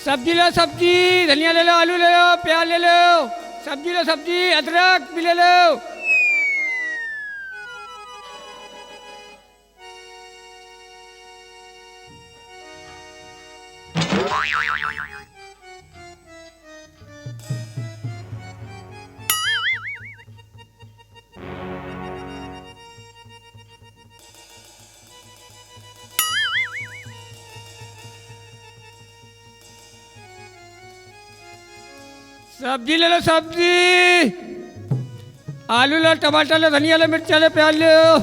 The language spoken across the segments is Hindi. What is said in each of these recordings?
सब्जी लो सब्जी, धनिया ले लो, आलू ले लो, प्याज ले लो। सब्जी लो सब्जी, अदरक भी ले लो। सब्जी ले लो सब्जी, आलू लो, टमाटर लो, धनिया लो, मिर्चा लो, प्याज लो।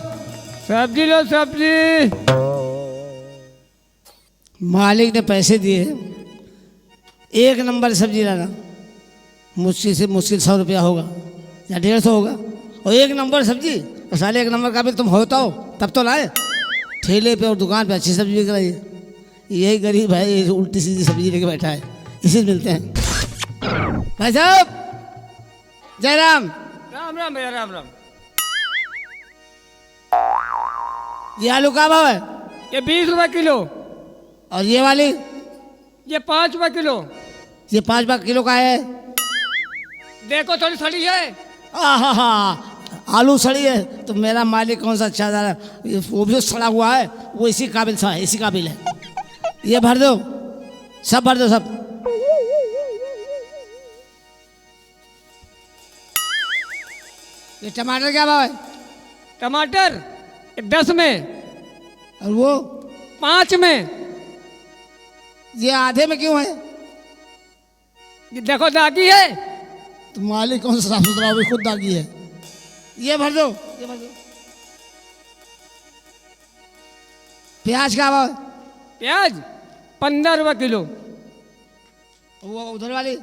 सब्जी लो सब्जी। मालिक ने पैसे दिए, एक नंबर सब्जी लाना। मुश्किल से मुश्किल 100 रुपया होगा या 150 होगा, और एक नंबर सब्जी। और साले एक नंबर का भी तुम होता हो तब तो लाए। ठेले पे और दुकान पे अच्छी सब्जी बिक रही है। यही गरीब है, ये उल्टी सीधी सब्जी लेके बैठा है, इसी से मिलते हैं। भाई साहब जयराम। राम राम भैया, राम राम। ये आलू का भाव है? ये 20 रुपये किलो। और ये वाली? ये 5 रुपये किलो। ये 5 रुपये किलो का है। देखो थोड़ी सड़ी है। हा, आलू सड़ी है तो मेरा मालिक कौन सा अच्छा जा रहा है, वो भी सड़ा हुआ है, वो इसी काबिल सा है, इसी काबिल है। ये भर दो, सब भर दो सब। ये टमाटर क्या भाव है? टमाटर 10 में। और वो 5 में। ये आधे में क्यों है? ये देखो दागी है। तो मालिक कौन सा साफ सुथरा, वो खुद दागी है। ये भर दो, ये भर दो। प्याज क्या भाव है? प्याज 15 रुपये किलो। वो उधर वाली?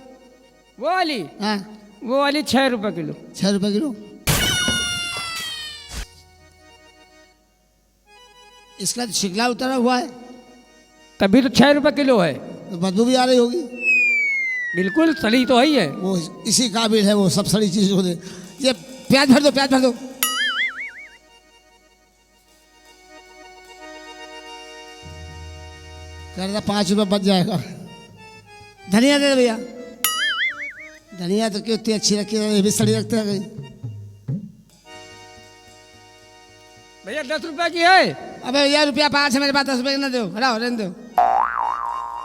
वो वाली? हाँ, वो वाली 6 रुपये किलो। 6 रुपये किलो। इसका तो छिकला उतरा हुआ है, तभी तो 6 रुपये किलो है। तो बदबू भी आ रही होगी। बिल्कुल सड़ी तो है ही है। वो इसी काबिल है, वो सब सड़ी चीज को दे। ये प्याज भर दो, प्याज भर दो। कर दो, 5 रुपये बच जाएगा। धनिया दे दो भैया। धनिया तो क्यों इतनी अच्छी रखी है, ये भी सड़ी रखते हैं कहीं। भैया 10 रुपये की है। अबे ये रुपया 5 है मेरे पास, 10 रुपये ना दो, हटाओ, रहने दो।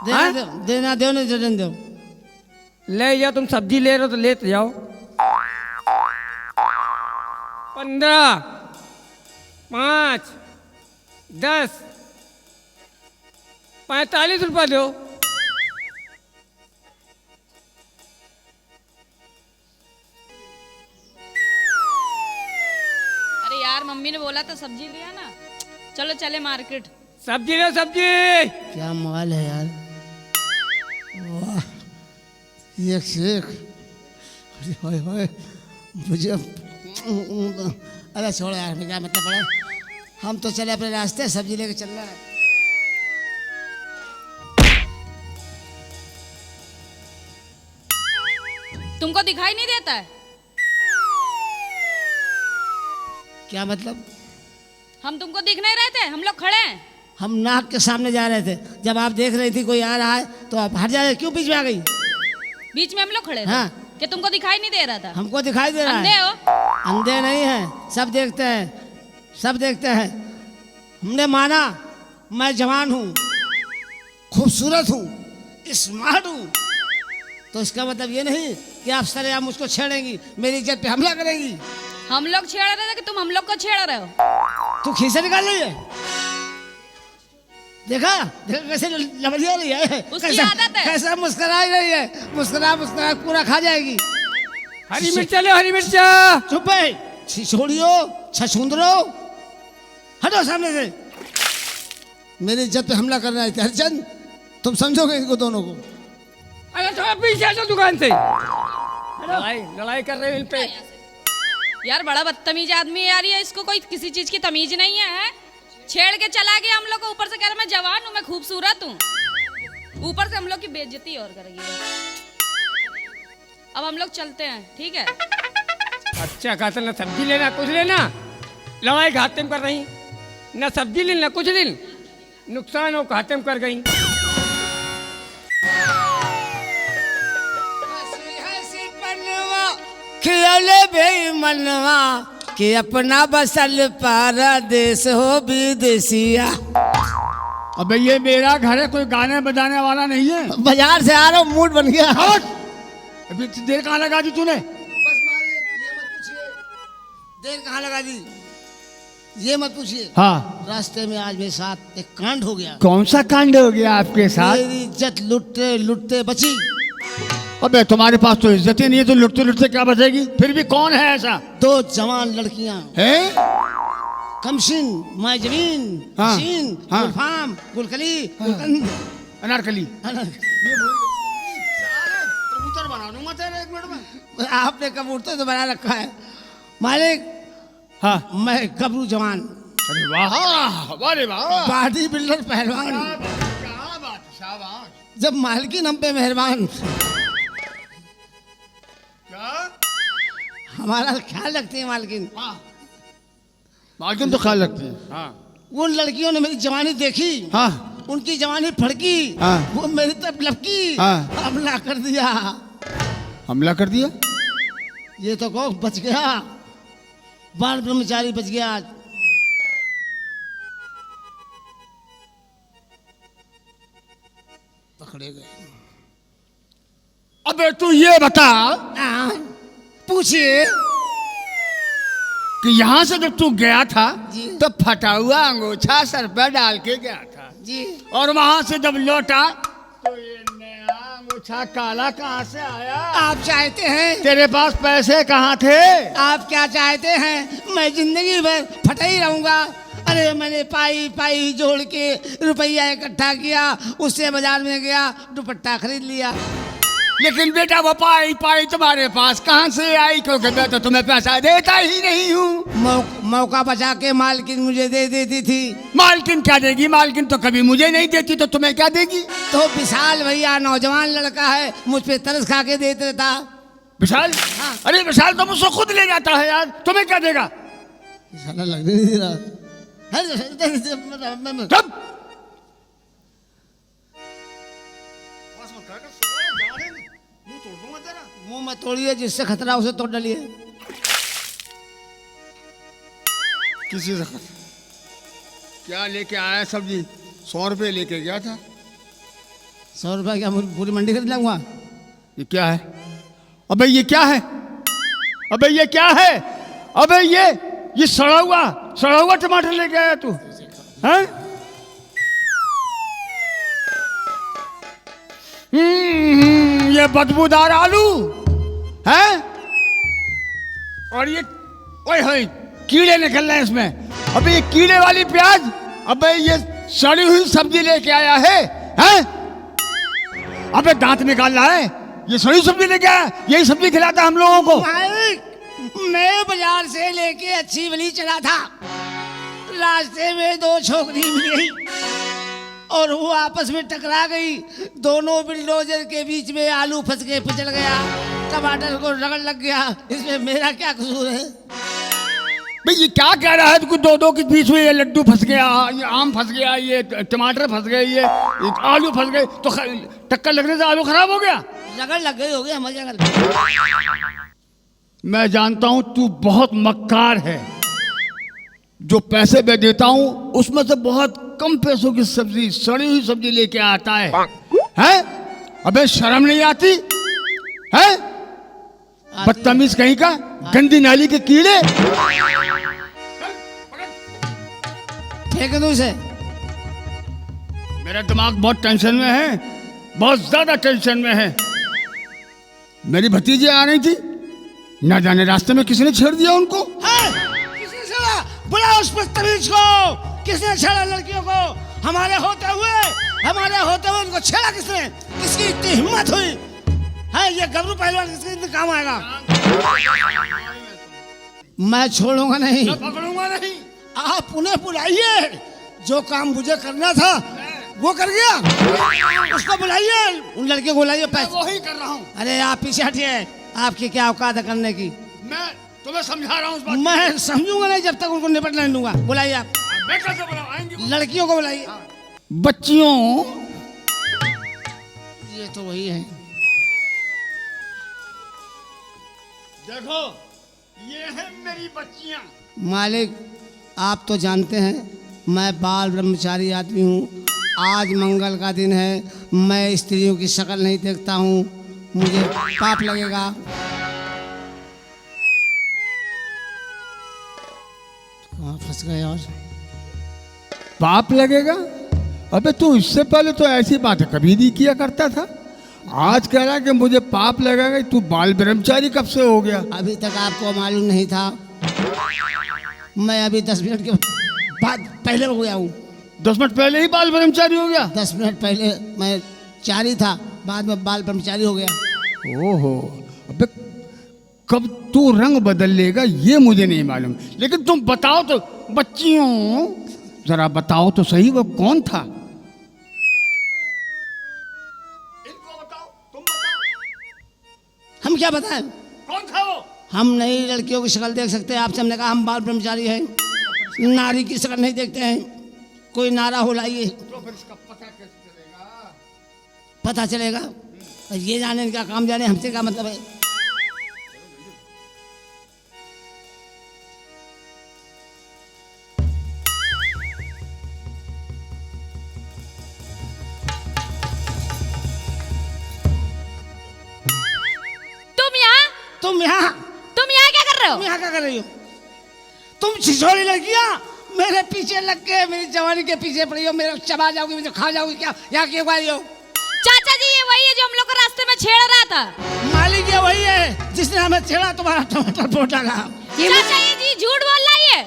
देना दो, देना दो, नहीं रहने दो। ले जाओ, तुम सब्जी ले रहे हो तो लेते जाओ। 15, 5, 10, 45 रुपये दो। अरे यार, मम्मी ने बोला था सब्जी लिया ना, चलो चले मार्केट। सब्जी लो सब्जी। क्या माल है यार, वाह, एक से एक। अरे हाय हाय, मुझे अरे छोड़ो यार, मैं क्या मतलब पड़ा। हम तो चले अपने रास्ते, सब्जी लेके चल रहा है। तुमको दिखाई नहीं देता है? क्या मतलब? हम तुमको दिख नहीं रहे थे? हम लोग खड़े हैं। हम नाक के सामने जा रहे थे, जब आप देख रही थी कोई आ रहा है तो आप हट जा रहे, क्यों बीच में आ गई? बीच में हम लोग खड़े थे। हाँ। कि तुमको दिखाई नहीं दे रहा था? हमको दिखाई दे रहा अंधे है। हो? अंधे नहीं है, सब देखते हैं, सब देखते हैं। हमने माना मैं जवान हूँ, खूबसूरत हूँ, स्मार्ट हूँ, तो इसका मतलब ये नहीं कि आप सरेआम मुझको छेड़ेंगी, मेरी इज्जत पे हमला करेंगी। हम लोग छेड़ रहे थे कि तुम हम लोग को छेड़ रहे हो? तू खीसे निकाल रही है, देखा देखा कैसे लबलिया रही है, उसकी आदत है। कैसा मुस्कुरा रही है, मुस्कुरा मुस्कुरा पूरा खा जाएगी। हरी मिर्चा लो, हरी मिर्चा। चुप है, छिछोड़ियो, छछुंदरो, हटो सामने से। मेरी इज्जत पे हमला करना है हरिचंद, तुम समझोगे इनको दोनों को। अरे थोड़ा पीछे हटो दुकान से। लड़ाई लड़ाई कर रहे हो इन पे। यार बड़ा बदतमीज आदमी है यार ये, इसको कोई किसी चीज की तमीज नहीं है। छेड़ के चला गया हम लोग को, ऊपर से कह रहा मैं जवान हूँ, मैं खूबसूरत हूँ, ऊपर से हम लोग की बेइज्जती और करेगी। अब हम लोग चलते हैं, ठीक है? अच्छा खासा ना सब्जी लेना कुछ लेना, लड़ाई घाटे में कर रही, ना सब्जी लेना कुछ लेना, नुकसान हो घाटे में कर गई। बोले बेईमनवा कि अपना बसल पारदेश हो विदेशिया। अबे ये मेरा घर है, कोई गाने बजाने वाला नहीं है। बाजार से आ रहा हूँ, मूड बन गया। अभी देर कहाँ लगा दी तूने? बस मालिक ये मत पूछिए देर कहाँ लगा दी, ये मत पूछिए। हाँ, रास्ते में आज मेरे साथ एक कांड हो गया। कौन सा कांड हो गया आपके साथ? मेरी इज्जत लुटते लुटते बची। अबे तुम्हारे पास तो इज्जत ही नहीं है, तो लुटते लुटते क्या बचेगी? फिर भी कौन है ऐसा? 2 जवान लड़कियां है? कमसिन माजमीन हाँ, हसीन हाँ। गुलफाम गुलकली गुलकंद अनारकली। कबूतर बना दूंगा तेरे 1 मिनट में। आपने कबूतर तो बना रखा है मालिक। हाँ, मैं गबरू जवान, अरे वाह, वाह वाह, बॉडी बिल्डर पहलवान, क्या बात, शाबाश। जब मालकिन हम पे मेहरबान, क्या? हमारा ख्याल रखती है मालकिन। मालकिन तो ख्याल रखती है। हाँ, उन लड़कियों ने मेरी जवानी देखी, हाँ, उनकी जवानी फड़की, हाँ। वो मेरी तरफ लपकी, हाँ। हमला कर दिया। हमला कर दिया? ये तो कहो बच गया, बाल ब्रह्मचारी बच गया आज। पकड़े गए। अबे तू ये बता पूछिए कि यहाँ से जब तू गया था जी। तो फटा हुआ अंगूछा सर पर डाल के गया था जी। और वहां से जब लौटा तो ये नया अंगूछा काला कहाँ से आया? आप चाहते हैं, तेरे पास पैसे कहाँ थे? आप क्या चाहते हैं मैं जिंदगी भर फटा ही रहूंगा? अरे मैंने पाई पाई जोड़ के रुपया इकट्ठा किया, उससे बाजार में गया, दुपट्टा खरीद लिया। लेकिन बेटा वो पाई पाई तुम्हारे पास कहाँ से आई? क्योंकि मैं तो तुम्हें पैसा देता ही नहीं हूँ। मौका बचा के मालकिन मुझे दे देती थी। मालकिन क्या देगी? मालकिन तो कभी मुझे नहीं देती, तो तुम्हें क्या देगी? तो विशाल भैया नौजवान लड़का है, मुझ पे तरस खा के दे देता। विशाल? हाँ। अरे विशाल तो मुझसे खुद ले जाता है यार, तुम्हें क्या देगा? साला लगने नहीं दे रहा। चुप! मुंह मत तोड़िए, जिससे खतरा उसे तोड़ डालिए। किसी से क्या लेके आया? सब्जी 100 रुपये लेके गया था। 100 रुपया क्या पूरी मंडी खरीद लाऊंगा? ये क्या है? अबे ये क्या है? अबे ये क्या है? अबे ये सड़ा हुआ टमाटर लेके आया तू? हैं? ये बदबूदार आलू है, और ये ओए होए कीड़े निकल रहे हैं इसमें। अबे ये कीड़े वाली प्याज, अबे ये सड़ी हुई सब्जी लेके आया है, हैं? अबे दांत निकाल रहा है, ये सड़ी सब्जी लेके आया, यही सब्जी खिलाता हम लोगों को। मैं बाजार से लेके अच्छी भली चला था, रास्ते में 2 छोकरी मिली और वो आपस में टकरा गई। दोनों बिल्डोजर के बीच में आलू फंस के पिचल गया, टमाटर को रगड़ लग गया। इसमें मेरा क्या कसूर है? भाई ये क्या कह रहा है? कुछ दो के बीच में ये लड्डू फंस गया, ये आम फंस गया, ये टमाटर फंस गए, ये आलू फंस गए, तो टक्कर लगने से आलू खराब हो गया? रगड़ लग गई, हो गया मजा कर। मैं जानता हूं तू बहुत मक्कार है। जो पैसे मैं देता हूं उसमें से बहुत कम पैसों की सब्जी, सड़ी हुई सब्जी लेके आता है, हैं? अबे शर्म नहीं आती है? बदतमीज कहीं का, गंदी नाली के कीड़े। फेंक दूं इसे? मेरा दिमाग बहुत टेंशन में है, बहुत ज्यादा टेंशन में है। मेरी भतीजी आ रही थी, ना जाने रास्ते में किसी ने छेड़ दिया उनको। किसने छेड़ा? बुलाओ उस बदतमीज को। किसने छेड़ा लड़कियों को? हमारे होते हुए उनको छेड़ा किसने? किसकी इतनी हिम्मत हुई है? ये गबरू पहलवान किसके काम आएगा? मैं छोड़ूंगा नहीं, पकड़ूंगा नहीं। आप उन्हें बुलाइए, जो काम मुझे करना था वो कर गया, उसको बुलाइए, उन लड़कियों को बुलाइए। वही कर रहा हूँ। अरे आप पीछे हटिए, आपकी क्या औकात है करने की? मैं तुम्हें समझा रहा हूँ। मैं समझूंगा नहीं जब तक उनको निपट नहीं दूंगा। बुलाइए आप, लड़कियों को बुलाइए। बच्चियों, ये तो वही है। देखो ये है मेरी बच्चियां। मालिक आप तो जानते हैं मैं बाल ब्रह्मचारी आदमी हूँ। आज मंगल का दिन है, मैं स्त्रियों की शक्ल नहीं देखता हूँ, मुझे पाप लगेगा। कहाँ फंस गए और पाप लगेगा? अबे तू इससे पहले तो ऐसी बातें कभी नहीं किया करता था। आज कह रहा है कि मुझे पाप लगेगा। तू बाल ब्रह्मचारी कब से हो गया? अभी तक आपको मालूम नहीं था। मैं अभी 10 मिनट के बाद पहले हो गया हूँ। 10 मिनट पहले ही बाल ब्रह्मचारी हो गया? 10 मिनट पहले मैं चारी था, बाद में बाल ब्रह्मचारी हो गया। ओहो, अबे कब तू रंग बदल लेगा ये मुझे नहीं मालूम, लेकिन तुम बताओ तो बच्चियों, जरा बताओ तो सही वो कौन था? इनको बताओ, तुम बताओ। हम क्या बताएं? कौन था वो? हम नहीं लड़कियों की शक्ल देख सकते। आपसे हमने कहा हम बाल ब्रह्मचारी हैं, नारी की शक्ल नहीं देखते हैं। कोई नारा हो लाइए तो फिर इसका पता कैसे चलेगा? पता चलेगा। और ये जाने इनका काम जाने, हमसे क्या मतलब है? तुम यहाँ क्या कर रहे हो? तुम यहाँ क्या कर रही हो? तुम छिछोड़ी लड़कियाँ मेरे पीछे लग के मेरी जवानी के पीछे पड़ी हो, मेरे चबा जाओगी, मुझे खा जाओगी क्या? यहाँ क्यों आई हो? चाचा जी ये वही है जो हम लोग को रास्ते में छेड़ रहा था। मालिक ये वही है जिसने हमें छेड़ा, तुम्हारा टमाटर फोड़ डाला। चाचा जी झूठ बोल रहा है।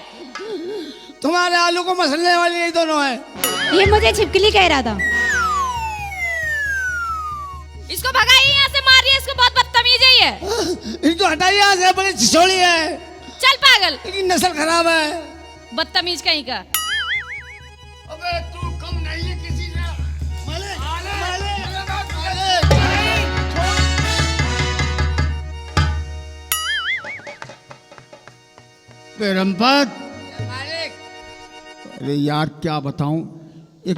तुम्हारे आलू को मसलने वाली यही दोनों है। ये मुझे छिपकली कह रहा था। इसको भगाइए यहाँ से, मारिए इसको, बहुत बदतमीज है ये। इनको हटाइए यहाँ से, बड़ी छिछोड़ी है। चल पागल, इनकी नस्ल खराब है। बदतमीज कहीं का। अबे तू कम नहीं है किसी से। रंपत, अरे यार क्या बताऊं, एक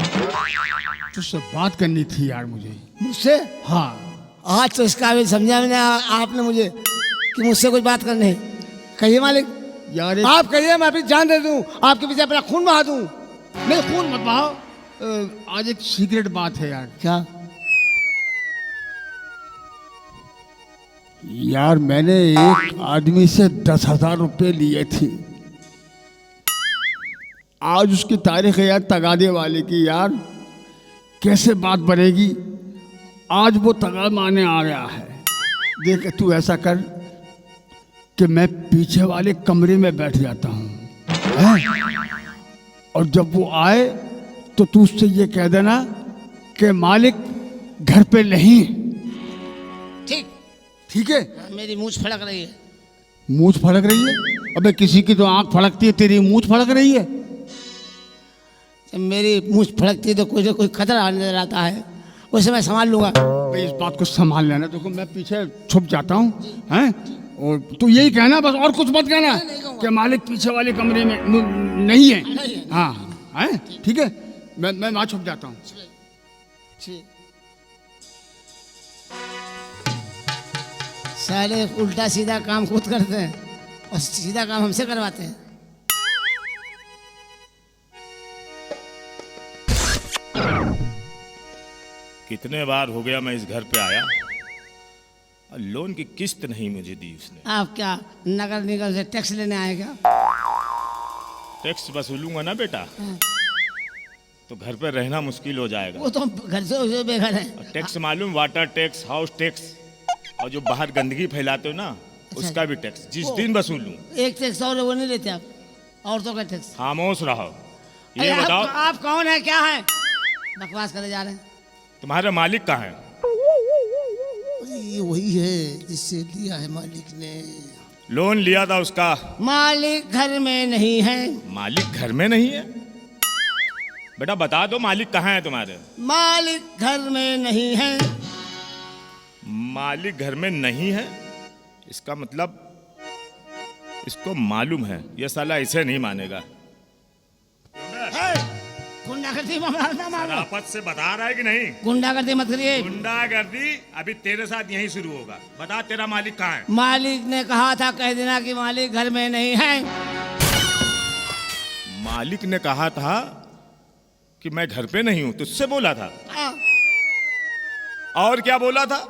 तुझसे बात करनी थी यार मुझे। मुझसे? हाँ। आज तो इस काबिल समझा मैंने आपने मुझे कि मुझसे कुछ बात करनी है। कहिए मालिक। यार आप कहिए, मैं अपनी जान दे दूं, आपके पीछे अपना खून बहा दूं। नहीं खून मत बहाओ, आज एक सीक्रेट बात है यार। क्या? यार मैंने एक आदमी से 10,000 रुपये लिए थे। आज उसकी तारीख है यार तगादे वाले की। यार कैसे बात बनेगी? आज वो तगाद माने आ गया है। देख तू ऐसा कर कि मैं पीछे वाले कमरे में बैठ जाता हूँ, और जब वो आए तो तू उससे ये कह देना कि मालिक घर पे नहीं। ठीक ठीक है? मेरी मूछ फड़क रही है। मूछ फड़क रही है? अबे किसी की तो आंख फड़कती है, तेरी मूछ फड़क रही है। जब मेरी मूछ फड़कती है तो कोई ना कोई खतरा आने नजर आता है, उसे मैं संभाल लूंगा। भाई इस बात को संभाल लेना। देखो मैं पीछे छुप जाता हूँ, हैं, और तू यही कहना बस, और कुछ मत कहना कि मालिक पीछे वाले कमरे में नहीं है। हाँ हैं, ठीक है, मैं वहाँ छुप जाता हूँ। सारे उल्टा सीधा काम खुद करते हैं और सीधा काम हमसे करवाते हैं। कितने बार हो गया मैं इस घर पे आया और लोन की किस्त नहीं मुझे दी उसने। आप क्या नगर निगम से टैक्स लेने आए क्या? टैक्स वसूलूंगा ना बेटा, तो घर पे रहना मुश्किल हो जाएगा। वो तो हम घर से उसे बेघर है। और टैक्स मालूम, वाटर टैक्स, हाउस टैक्स, और जो बाहर गंदगी फैलाते हो ना उसका भी टैक्स जिस दिन वसूलूं। एक टैक्स और वो नहीं लेते आप, औरतों का टैक्स। खामोश रहो। अरे ये बताओ आप कौन है, क्या है? बकवास करे जा रहे हैं। तुम्हारे मालिक कहाँ है? ये वही है जिससे लिया है मालिक ने। लोन लिया था उसका। मालिक घर में नहीं है। मालिक घर में नहीं है? बेटा बता दो मालिक कहाँ है तुम्हारे? मालिक घर में नहीं है। मालिक घर में नहीं है, इसका मतलब इसको मालूम है। ये साला इसे नहीं मानेगा। कुंडी गुंडागर्दी में ना मारो। शराफत से बता रहा है कि नहीं? गुंडागर्दी मत करिए। गुंडागर्दी अभी तेरे साथ यहीं शुरू होगा। बता तेरा मालिक कहाँ है? मालिक ने कहा था कह देना कि मालिक घर में नहीं है। मालिक ने कहा था कि मैं घर पे नहीं हूं, तुझसे बोला था? हाँ। और क्या बोला था?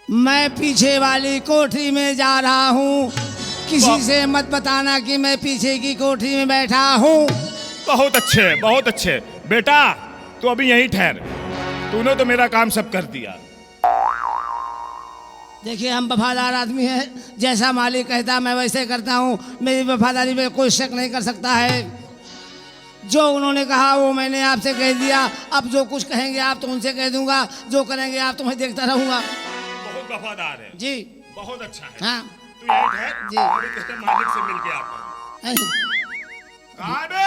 मैं पीछे वाली कोठरी में जा रहा हूँ, किसी से मत बताना कि मैं पीछे की कोठरी में बैठा हूँ। बहुत अच्छे, बहुत अच्छे। बेटा तू अभी यहीं ठहर, तूने तो मेरा काम सब कर दिया। देखिए हम वफादार आदमी हैं, जैसा मालिक कहता मैं वैसे करता हूँ। मेरी वफादारी में कोई शक नहीं कर सकता है। जो उन्होंने कहा वो मैंने आपसे कह दिया। अब जो कुछ कहेंगे आप तो उनसे कह दूंगा, जो करेंगे आप तो मैं देखता रहूंगा। बहुत वफादार है जी बहुत अच्छा है। हाँ तू यहीं ठहर, जी। अभी तुझसे मालिक से मिल के आता हूं। नहीं, कहाँ है बे?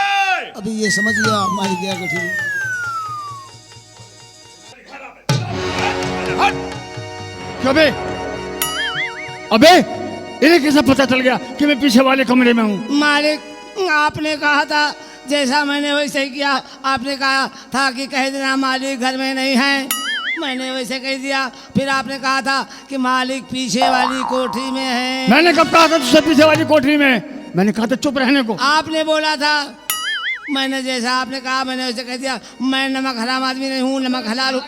अभी ये समझ लिया मालिक गया कोठरी। अबे अबे इन्हें कैसे पता चल गया कि मैं पीछे वाले कमरे में हूँ? मालिक आपने कहा था जैसा मैंने वैसे ही किया। आपने कहा था कि कह देना मालिक घर में नहीं है, मैंने वैसे कह दिया। फिर आपने कहा था कि मालिक पीछे वाली कोठरी में है। मैंने कब कहा था तुझसे पीछे वाली कोठरी में? मैंने कहा था चुप रहने को। आपने बोला था, मैंने जैसा आपने कहा मैंने वैसे कह दिया। मैं नमक हराम आदमी नहीं हूँ, नमक हलाल हूँ।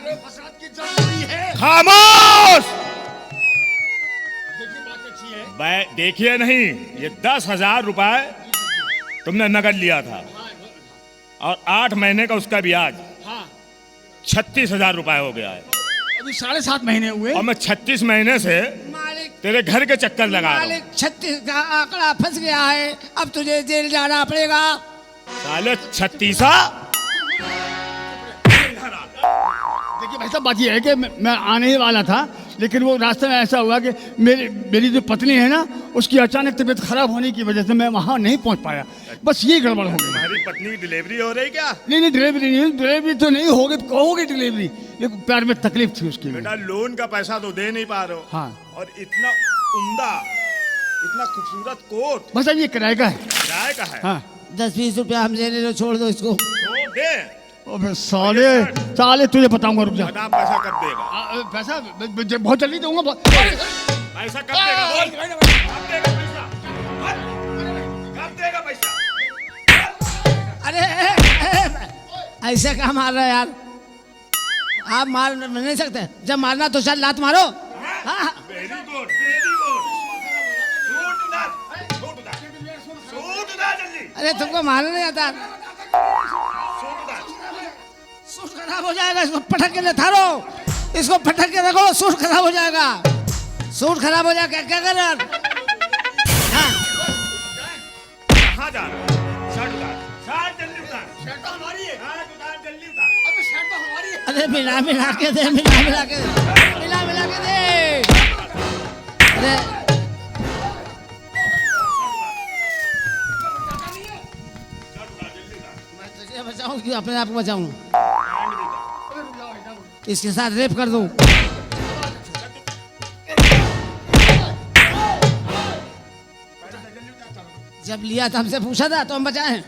खामोश! देखिए नहीं, ये 10,000 रुपए तुमने नकद लिया था और 8 महीने का उसका ब्याज 36,000 रुपए हो गया है। अभी 7.5 महीने हुए और मैं 36 महीने से मालिक तेरे घर के चक्कर लगा रहा हूं। मालिक 36 का आंकड़ा फंस गया है, अब तुझे जेल जाना पड़ेगा। साले 36। देखिए भाई साहब, बात ये है कि मैं आने ही वाला था, लेकिन वो रास्ते में ऐसा हुआ कि मेरी जो पत्नी है ना, उसकी अचानक तबीयत खराब होने की वजह से मैं वहाँ नहीं पहुँच पाया। बस ये गड़बड़ हो गई। तुम्हारी पत्नी की डिलीवरी हो रही क्या? नहीं डिलीवरी नहीं, डिलीवरी तो नहीं होगी, कहोगे डिलीवरी, लेकिन पैर में तकलीफ थी उसकी। बेटा लोन का पैसा तो दे नहीं पा रहे हो। हाँ। और इतना उम्दा, इतना खूबसूरत कोट बस अब ये किराए का है। किराए का है। हाँ 10-20 रुपया हम ले लो, छोड़ दो इसको। छोड़ दे। अबे साले तुझे बताऊंगा, रुक जा। बता पैसा कब देगा? पैसा बहुत जल्दी दूंगा। पैसा कब देगा? बोल। कब देगा पैसा? कब देगा पैसा? अरे ऐसे क्या मार रहे हो यार? आप मार नहीं सकते। जब मारना तो चल लात मारो। हाँ very good, very good. Shoot उधर, शूट उधर, शूट उधर जल्दी। अरे तुमको मारना नहीं आता? शूट उधर। सूट खराब हो जाएगा, इसको पटक के थारो, इसको पटक के रखो, सूट खराब हो जाएगा। सूट खराब हो जाएगा, क्या कर रहे हो? हाँ। कहाँ जा रहा है? शर्ट उतार, शर्ट जल्दी उतार। शर्ट तो हमारी है। शर्ट उतार जल्दी उतार। अबे शर्ट तो हमारी है। अरे मिला के दे, मिला के दे। अरे मैं तुझे बचाऊं कि अपने आप को बचाऊं? इसके साथ रेप कर दूं? जब लिया था हमसे पूछा था तो हम बचाए।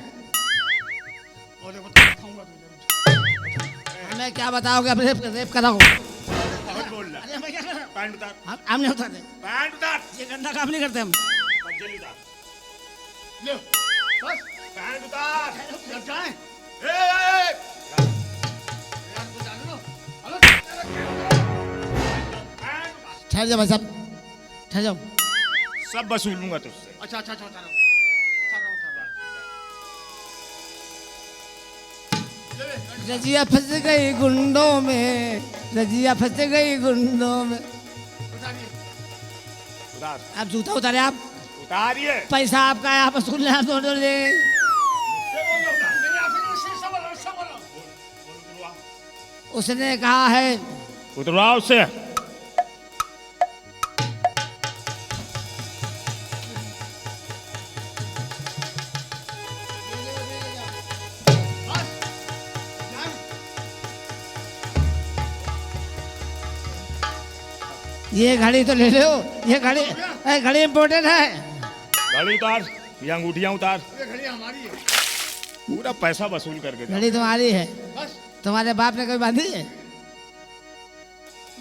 हमें क्या बताओगे? अब रेप कराओ। बहुत बोल रहा है। अरे हमें क्या कर रहे हो? पैंट उतार, हम नहीं उतारते, पैंट उतार। ये गंदा काम नहीं करते हम। बस जल्दी उतार। ले, बस पैंट उतार। लग जाए। ए! ठहर जाओ भाई साहब, ठहर जाओ। सब वसूलूंगा तुझसे। अच्छा अच्छा अच्छा उतारो। रजिया फंस गई गुंडों में, रजिया फंस गई गुंडों में। उतार, आप जूता उतारे, आप उतारिए। पैसा आपका है, आप वसूल लें, आप दो ले। उसने कहा है उतरवा उससे। ये घड़ी तो ले लो, ये घड़ी इम्पोर्टेंट है। घड़ी उतार, ये अंगूठियां उतार। ये घड़ी हमारी है। पूरा पैसा वसूल करके जाओ। घड़ी तुम्हारी है, बस तुम्हारे बाप ने कभी बांधी है?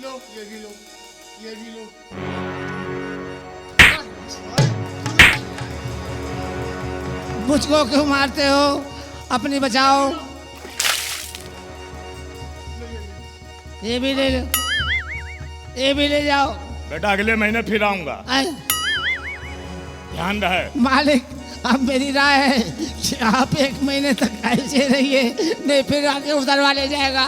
लो, ये भी लो, ये भी लो। मुझको क्यों मारते हो? अपनी बचाओ। ये भी ले लो, ये भी ले जाओ। बेटा अगले महीने फिर आऊंगा, आए, ध्यान रहे। मालिक अब मेरी राय है कि आप 1 महीने तक ऐसे रहिए, नहीं फिर आके उतरवा ले जाएगा।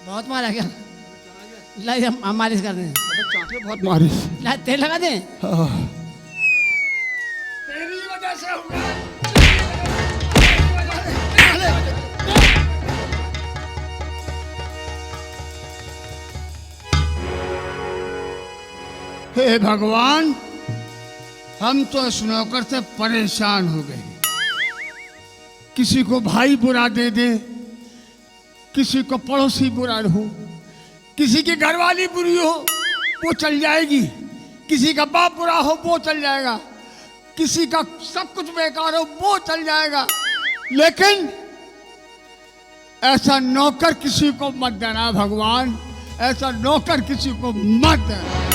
बहुत मारा क्या? ला हम मालिश कर दें। अबे चाटे बहुत मारी। ला तेल लगा दें। तेरी वजह से हुआ। हे भगवान, हम तो इस नौकर से परेशान हो गए। किसी को भाई बुरा दे दे, किसी को पड़ोसी बुरा हो, किसी की घरवाली बुरी हो वो चल जाएगी, किसी का बाप बुरा हो वो चल जाएगा, किसी का सब कुछ बेकार हो वो चल जाएगा, लेकिन ऐसा नौकर किसी को मत देना भगवान, ऐसा नौकर किसी को मत देना।